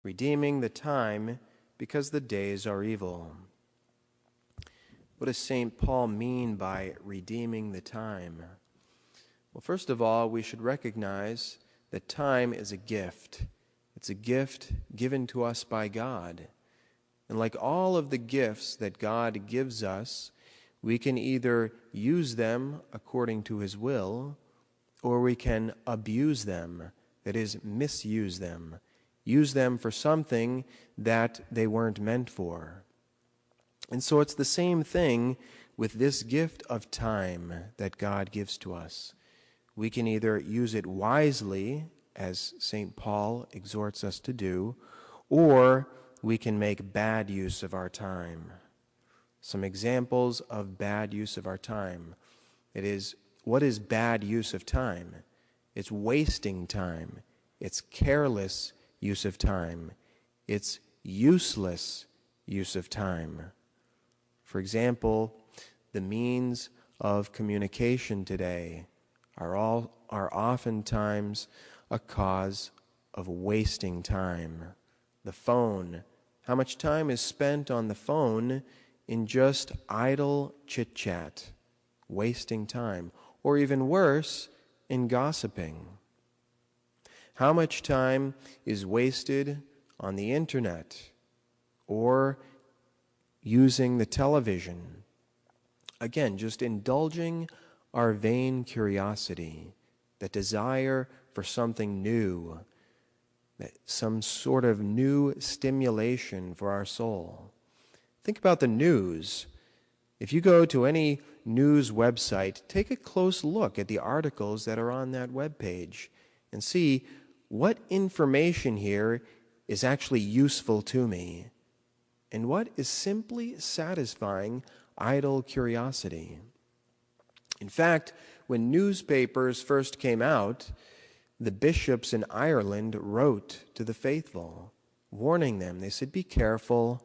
redeeming the time because the days are evil. What does St. Paul mean by redeeming the time? Well, first of all, we should recognize that time is a gift. It's a gift given to us by God. And like all of the gifts that God gives us, we can either use them according to his will, or we can abuse them, that is, misuse them, use them for something that they weren't meant for. And so it's the same thing with this gift of time that God gives to us. We can either use it wisely, as St. Paul exhorts us to do, or we can make bad use of our time. Some examples of bad use of our time. It is, what is bad use of time? It's wasting time. It's careless use of time. It's useless use of time. For example, the means of communication today are oftentimes a cause of wasting time. The phone. How much time is spent on the phone in just idle chit-chat, wasting time, or even worse, in gossiping? How much time is wasted on the internet or using the television? Again, just indulging our vain curiosity, the desire for something new, some sort of new stimulation for our soul. Think about the news. If you go to any news website, take a close look at the articles that are on that webpage and see what information here is actually useful to me and what is simply satisfying idle curiosity. In fact, when newspapers first came out, the bishops in Ireland wrote to the faithful, warning them. They said, be careful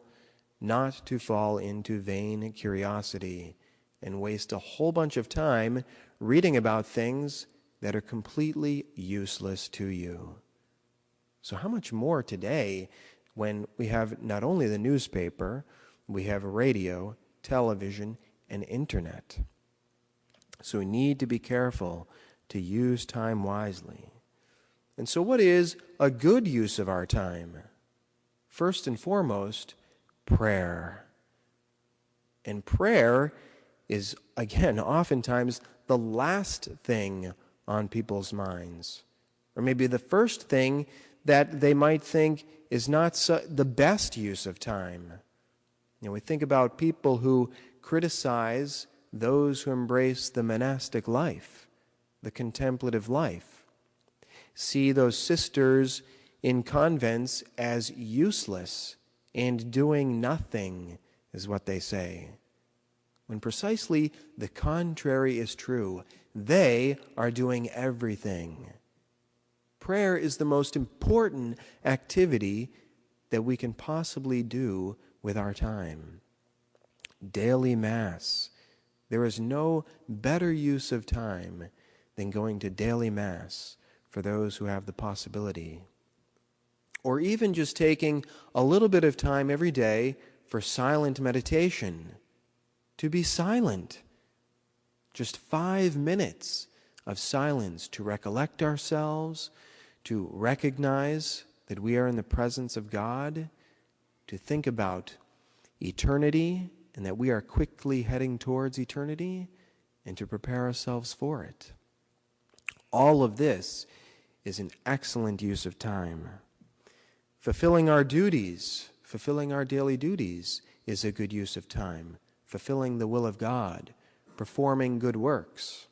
not to fall into vain curiosity and waste a whole bunch of time reading about things that are completely useless to you. So how much more today when we have not only the newspaper, we have radio, television, and internet. So we need to be careful to use time wisely. And so what is a good use of our time? First and foremost, prayer. And prayer is, again, oftentimes the last thing on people's minds. Or maybe the first thing that they might think is not the best use of time. You know, we think about people who criticize those who embrace the monastic life, the contemplative life. See those sisters in convents as useless and doing nothing, is what they say. When precisely the contrary is true. They are doing everything. Prayer is the most important activity that we can possibly do with our time. Daily Mass. There is no better use of time than going to daily Mass for those who have the possibility. Or even just taking a little bit of time every day for silent meditation. To be silent. Just 5 minutes of silence to recollect ourselves, to recognize that we are in the presence of God, to think about eternity and that we are quickly heading towards eternity, and to prepare ourselves for it. All of this is an excellent use of time. Fulfilling our duties, fulfilling our daily duties is a good use of time. Fulfilling the will of God, performing good works.